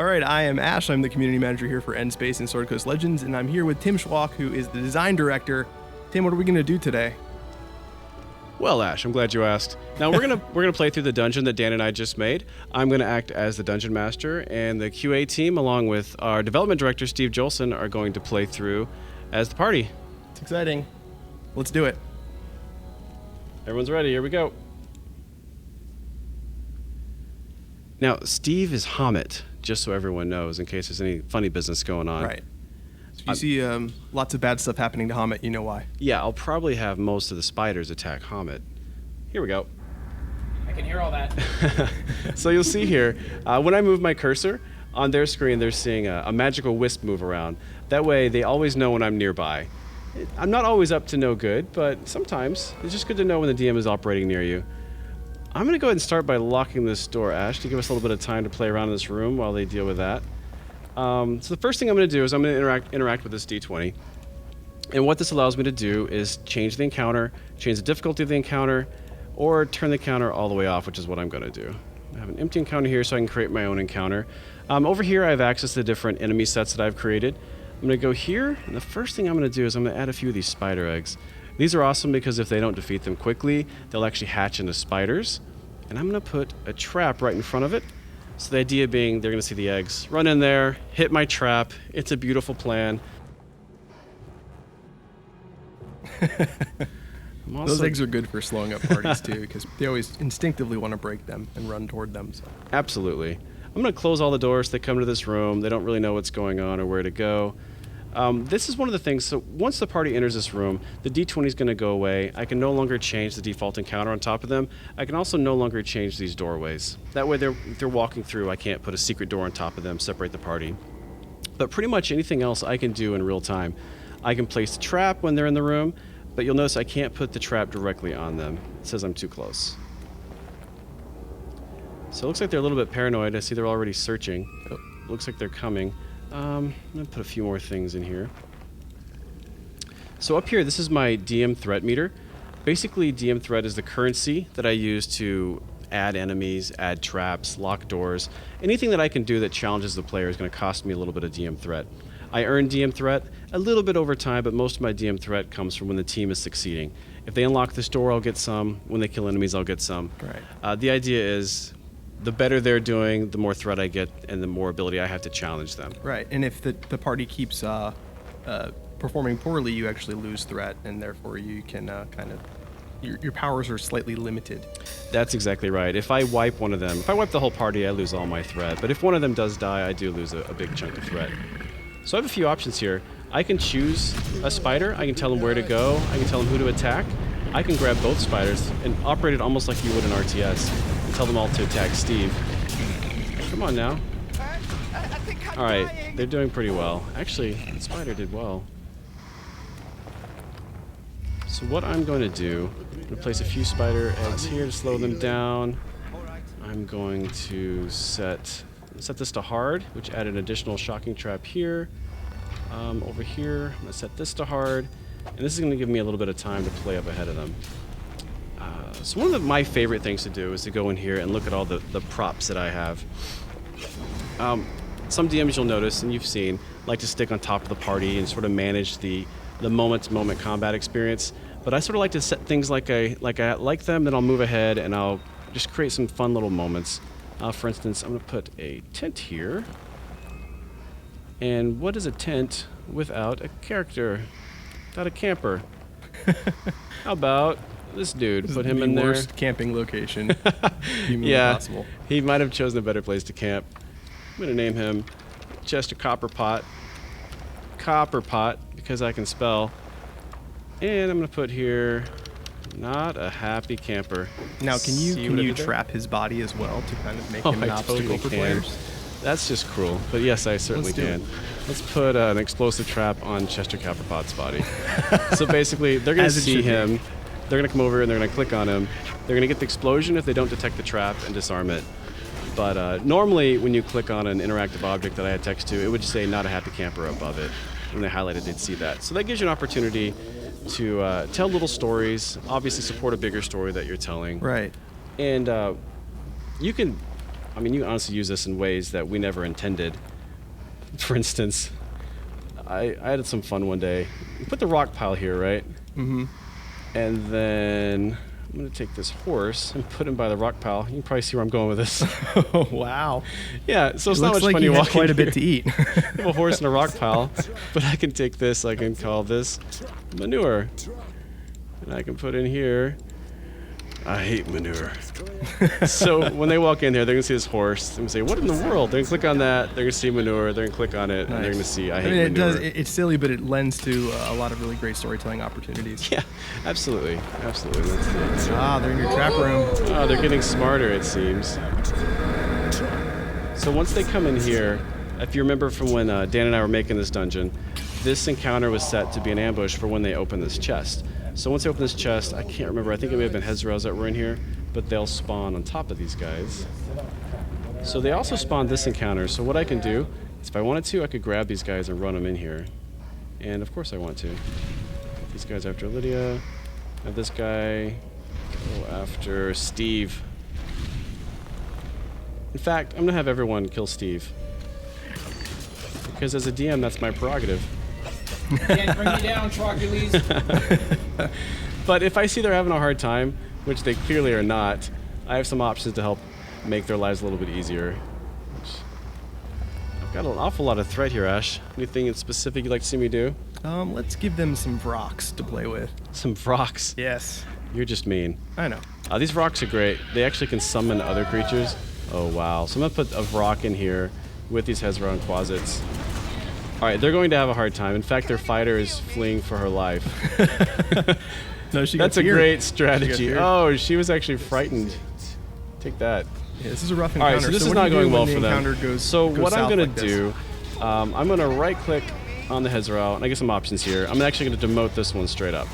All right, I am Ash. I'm the community manager here for Endspace and Sword Coast Legends, and I'm here with Tim Schwalk, who is the design director. Tim, what are we going to do today? Well, Ash, I'm glad you asked. Now we're gonna play through the dungeon that Dan and I just made. I'm gonna act as the dungeon master, and the QA team, along with our development director Steve Jolson, are going to play through as the party. It's exciting. Let's do it. Everyone's ready. Here we go. Now, Steve is Hamet, just so everyone knows, in case there's any funny business going on. Right. So if you see lots of bad stuff happening to Hamet, you know why. Yeah, I'll probably have most of the spiders attack Hamet. Here we go. I can hear all that. So you'll see here, when I move my cursor, on their screen they're seeing a magical wisp move around. That way they always know when I'm nearby. I'm not always up to no good, but sometimes it's just good to know when the DM is operating near you. I'm going to go ahead and start by locking this door, Ash, to give us a little bit of time to play around in this room while they deal with that. So the first thing I'm going to do is I'm going to interact with this D20. And what this allows me to do is change the encounter, change the difficulty of the encounter, or turn the encounter all the way off, which is what I'm going to do. I have an empty encounter here so I can create my own encounter. Over here I have access to the different enemy sets that I've created. I'm going to go here, and the first thing I'm going to do is I'm going to add a few of these spider eggs. These are awesome because if they don't defeat them quickly, they'll actually hatch into spiders. And I'm going to put a trap right in front of it. So the idea being they're going to see the eggs, run in there, hit my trap. It's a beautiful plan. Those eggs are good for slowing up parties too, because they always instinctively want to break them and run toward them. So. Absolutely. I'm going to close all the doors. They come to this room. They don't really know what's going on or where to go. This is one of the things. So once the party enters this room, the D20 is going to go away. I can no longer change the default encounter on top of them. I can also no longer change these doorways. That way they're walking through. I can't put a secret door on top of them, separate the party. But pretty much anything else I can do in real time. I can place the trap when they're in the room, but you'll notice I can't put the trap directly on them. It says I'm too close. So it looks like they're a little bit paranoid. I see they're already searching. Looks like they're coming. I'm going to put a few more things in here. So up here, this is my DM threat meter. Basically, DM threat is the currency that I use to add enemies, add traps, lock doors. Anything that I can do that challenges the player is going to cost me a little bit of DM threat. I earn DM threat a little bit over time, but most of my DM threat comes from when the team is succeeding. If they unlock this door, I'll get some. When they kill enemies, I'll get some. Right. The idea is the better they're doing, the more threat I get and the more ability I have to challenge them. Right, and if the party keeps performing poorly, you actually lose threat, and therefore you can kind of... Your powers are slightly limited. That's exactly right. If I wipe one of them, if I wipe the whole party, I lose all my threat. But if one of them does die, I do lose a big chunk of threat. So I have a few options here. I can choose a spider. I can tell them where to go. I can tell them who to attack. I can grab both spiders and operate it almost like you would in RTS and tell them all to attack Steve. Come on now. All right, they're doing pretty well. Actually, the spider did well. So what I'm going to do, I'm going to place a few spider eggs here to slow them down. I'm going to set this to hard, which add an additional shocking trap here. Over here, I'm going to set this to hard. And this is going to give me a little bit of time to play up ahead of them. So one of my favorite things to do is to go in here and look at all the props that I have. Some DMs you'll notice, and you've seen, like to stick on top of the party and sort of manage the moment-to-moment combat experience. But I sort of like to set things like I like them, then I'll move ahead and I'll just create some fun little moments. For instance, I'm going to put a tent here. And what is a tent without a character? Without a camper? How about this dude? This Put is him the in there. worst camping location humanly Yeah, possible. he might have chosen a better place to camp. I'm going to name him Chester Copperpot. Copperpot, because I can spell. And I'm going to put here, not a happy camper. Now, can See what I you did there? trap his body as well to kind of make Oh, him an I obstacle totally for can. players? That's just cruel. But yes, I certainly Let's do can. it. Let's put an explosive trap on Chester Copperpot's body. So basically, they're going to As it see should be. him. They're going to come over and they're going to click on him. They're going to get the explosion if they don't detect the trap and disarm it. But normally, when you click on an interactive object that I had text to, it would just say not a happy camper above it. When they highlighted, they'd see that. So that gives you an opportunity to tell little stories, obviously support a bigger story that you're telling. Right. And you can I mean, you can honestly use this in ways that we never intended. For instance, I had some fun one day. You put the rock pile here, right? Mm-hmm. And then I'm going to take this horse and put him by the rock pile. You can probably see where I'm going with this. Oh, wow. Yeah, so it's It not looks much like fun you you had walk quite a in bit to here. eat. I have a horse and a rock pile, but I can take this, I can call this manure. And I can put in here, I hate manure. So when they walk in here, they're going to see this horse. They're going to say, what in the world? They're going to click on that, they're going to see manure, they're going to click on it, and they're going to see, I hate mean, manure. it's silly, but it lends to a lot of really great storytelling opportunities. Yeah, absolutely. Absolutely. That's it. Ah, they're in your trap room. Oh, they're getting smarter, it seems. So once they come in here, if you remember from when Dan and I were making this dungeon, this encounter was set to be an ambush for when they open this chest. So once they open this chest, I can't remember, I think it may have been Hezrels that were in here, but they'll spawn on top of these guys. So they also spawned this encounter, so what I can do is if I wanted to, I could grab these guys and run them in here. And of course I want to. Get these guys after Lydia. Have this guy go after Steve. In fact, I'm gonna have everyone kill Steve. Because as a DM, that's my prerogative. Can't bring me down, Trockules. But if I see they're having a hard time, which they clearly are not, I have some options to help make their lives a little bit easier. I've got an awful lot of threat here, Ash. Anything in specific you'd like to see me do? Let's give them some rocks to play with. Some rocks. Yes, You're just mean. I know. These rocks are great. They actually can summon other creatures. Oh, wow. So I'm going to put a rock in here with these Hezron Quasits. All right, they're going to have a hard time. In fact, their fighter is fleeing for her life. No, she That's got a feared. great strategy. feared. Oh, she was actually frightened. Take that. Yeah, this is a rough All encounter. right, so this is what not do you do going well when for the them. encounter goes, So goes what I'm south going like to this? do, I'm going to right-click on the Hezral, and I get some options here. I'm actually going to demote this one straight up.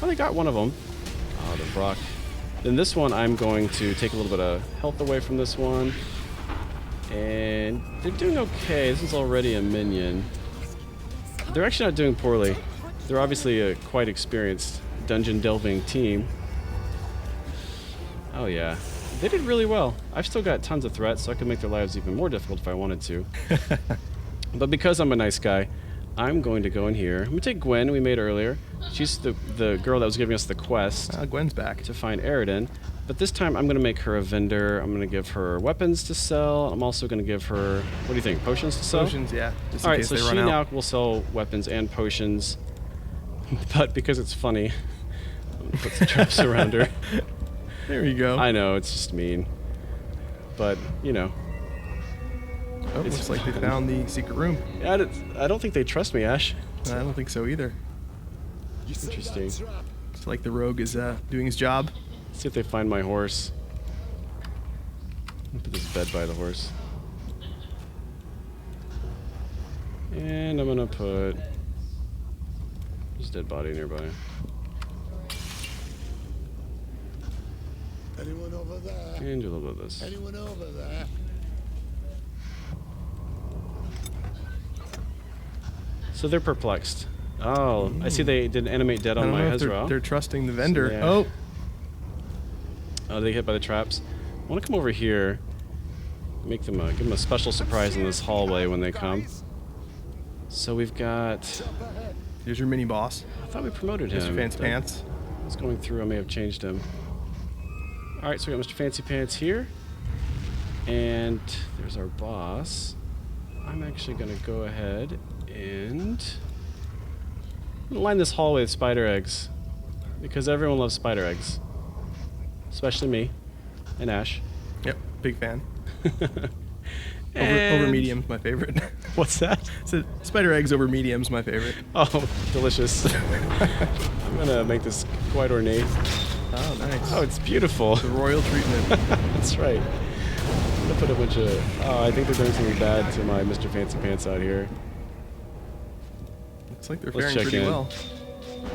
Oh, they got one of them. Oh, the Brock. Then this one, I'm going to take a little bit of health away from this one. And they're doing okay. This is already a minion. They're actually not doing poorly. They're obviously a quite experienced dungeon delving team. Oh yeah, they did really well. I've still got tons of threats, so I could make their lives even more difficult if I wanted to. But because I'm a nice guy, I'm going to go in here. I'm gonna take Gwen, we made earlier. She's the girl that was giving us the quest Gwen's back. to find Eridan. But this time I'm gonna make her a vendor. I'm gonna give her weapons to sell. I'm also gonna give her, what do you think, potions to sell? Potions, yeah. Just in All right, case so they she run now out. will sell weapons and potions. But because it's funny, I'm gonna put some traps around her. There you go. I know, it's just mean. But, you know. Oh, it's looks like they fun. found the secret room. I don't think they trust me, Ash. I don't think so either. Interesting. It's like the rogue is doing his job. See if they find my horse. Put this bed by the horse. And I'm gonna put this dead body nearby. Anyone over there? And do a little bit of this. Anyone over there? So they're perplexed. Oh, I see they did animate dead I on don't my know if Hezral. they're trusting the vendor. yeah. Oh, Oh, they get hit by the traps. I want to come over here, make them give them a special surprise in this hallway when they come. So we've got. here's your mini boss, I thought we promoted him. Mr. Fancy Pants. I was going through. I may have changed him. All right, so we got Mr. Fancy Pants here, and there's our boss. I'm actually going to go ahead and line this hallway with spider eggs, because everyone loves spider eggs. Especially me and Ash. Yep, big fan. Over And- medium's my favorite. What's that? So spider eggs over medium's my favorite. Oh, delicious. I'm gonna make this quite ornate. Oh, nice. Oh, it's beautiful. The royal treatment. That's right. I'm gonna put a bunch of. Oh, I think they're doing something bad to my Mr. Fancy Pants out here. Looks like they're Let's faring check pretty in. well.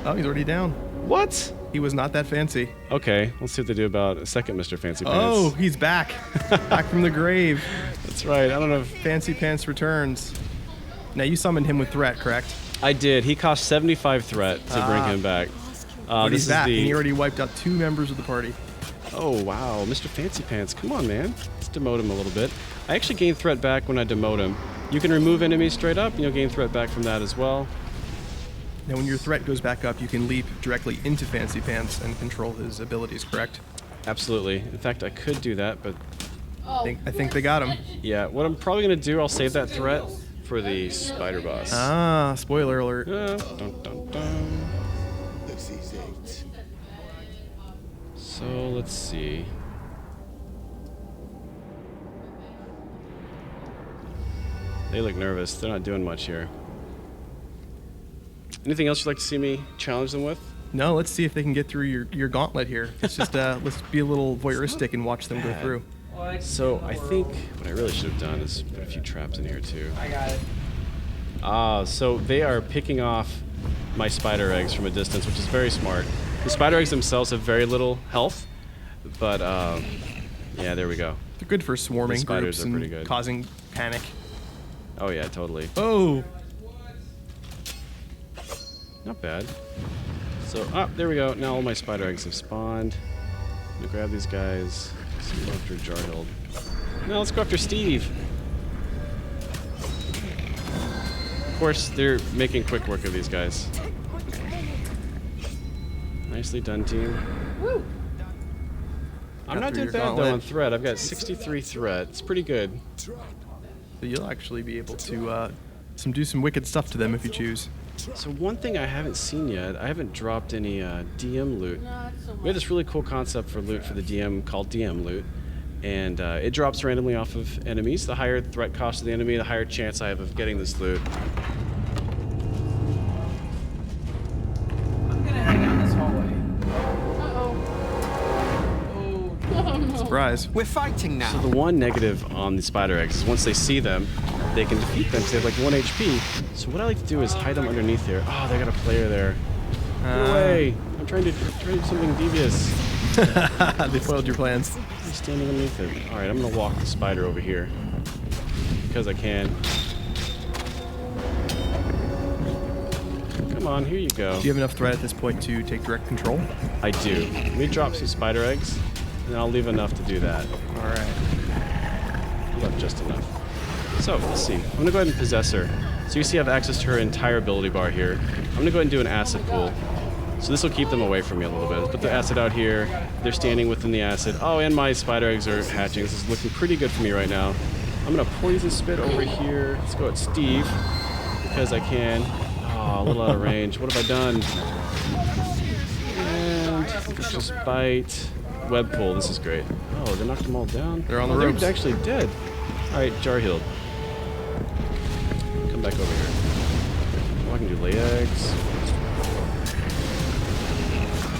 Oh, he's already down. What? He was not that fancy. Okay, let's see what they do about a second Mr. Fancy Pants. Oh, he's back. Back from the grave. That's right. I don't know if Fancy Pants returns. Now, you summoned him with threat, correct? I did. He cost 75 threat to bring him back. But this he's is back, the. and he already wiped out 2 members of the party. Oh wow, Mr. Fancy Pants, come on, man. Let's demote him a little bit. I actually gain threat back when I demote him. You can remove enemies straight up, gain threat back from that as well. Now, when your threat goes back up, you can leap directly into Fancy Pants and control his abilities, correct? Absolutely. In fact, I could do that, but I think they got him. yeah, what I'm probably going to do, I'll save that threat for the spider boss. Ah, spoiler alert. Dun, dun, dun. This is it. So, let's see. They look nervous. They're not doing much here. Anything else you'd like to see me challenge them with? No, let's see if they can get through your gauntlet here. Let's just let's be a little voyeuristic and watch them go bad. through. So I think what I really should have done is put a few traps in here too. I got it. So they are picking off my spider eggs from a distance, which is very smart. The spider eggs themselves have very little health, but yeah, there we go. They're good for swarming The spiders groups are and pretty good. causing panic. Oh yeah, totally. Oh, Not bad. So, there we go. Now all my spider eggs have spawned. I'm gonna grab these guys. Let's go after Jarhild. Now let's go after Steve. Of course, they're making quick work of these guys. Nicely done, team. I'm Got not through doing your bad though gauntlet. on threat. I've got 63 threat. It's pretty good. so you'll actually be able to do some wicked stuff to them if you choose. So one thing I haven't seen yet, I haven't dropped any DM loot. We have this really cool concept for loot for the DM called DM loot, and it drops randomly off of enemies. The higher threat cost of the enemy, the higher chance I have of getting this loot. I'm gonna hang out in this hallway. Oh. Surprise. We're fighting now. The one negative on the spider eggs is once they see them, they can defeat them. 'Cause they have like 1 HP. So what I like to do is hide them underneath here. Oh, they got a player there. No way! I'm trying to do something devious. They foiled your plans. I'm standing underneath it. All right, I'm gonna walk the spider over here because I can. Come on, here you go. Do you have enough threat at this point to take direct control? I do. Let me drop some spider eggs, and I'll leave enough to do that. All right. I left just enough. So, let's see. I'm gonna go ahead and possess her. So you see I have access to her entire ability bar here. I'm gonna go ahead and do an acid pool. So this will keep them away from me a little bit. Put the acid out here. They're standing within the acid. Oh, and my spider eggs are hatching. This is looking pretty good for me right now. I'm gonna poison spit over here. Let's go at Steve, because I can. Oh, a little out of range. What have I done? And just bite. Web pull. This is great. Oh, they knocked them all down. They're on the Oh, ropes. They're actually dead. All right, Jarhild. Come back over here. Oh, I can do lay eggs.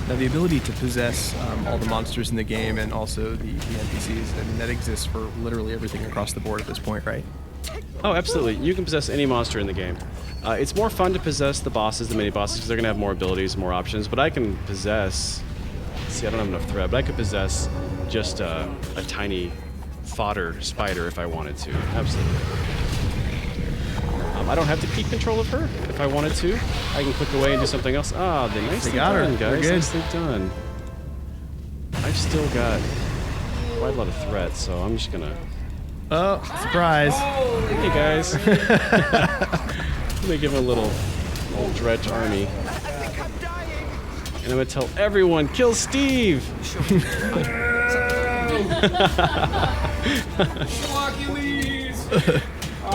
Now the ability to possess all the monsters in the game and also the NPCs, and that exists for literally everything across the board at this point, right? Oh, absolutely. You can possess any monster in the game. It's more fun to possess the bosses, the mini bosses, because they're gonna have more abilities, more options. But I can possess. See, I don't have enough threat, but I could possess just a tiny fodder spider if I wanted to. Absolutely. I don't have to keep control of her. If I wanted to, I can click away and do something else. Ah, they nicely got her. done, We're guys. good. Nicely done. I've still got quite a lot of threats, so I'm just gonna. Oh, surprise. Hey guys. Let me give him a little old dredge army. And I'm gonna tell everyone, kill Steve! Hercules!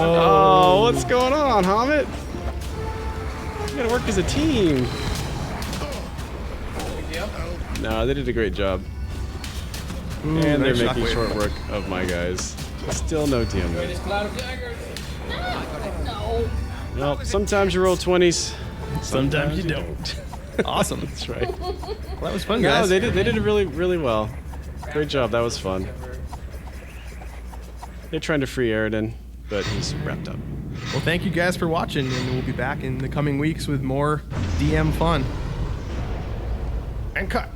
Oh, what's going on, Hobbit? You gotta work as a team. Big deal. No, they did a great job. Ooh, And they're nice making shockwave. short work of my guys. Still no DM. Greatest cloud of daggers. Well, sometimes you roll 20s. Sometimes you don't. Awesome. That's right. Well, that was fun, No, guys. they did it really, really well. Great job. That was fun. They're trying to free Aridin, but he's wrapped up. Well, thank you guys for watching, and we'll be back in the coming weeks with more DM fun. And cut.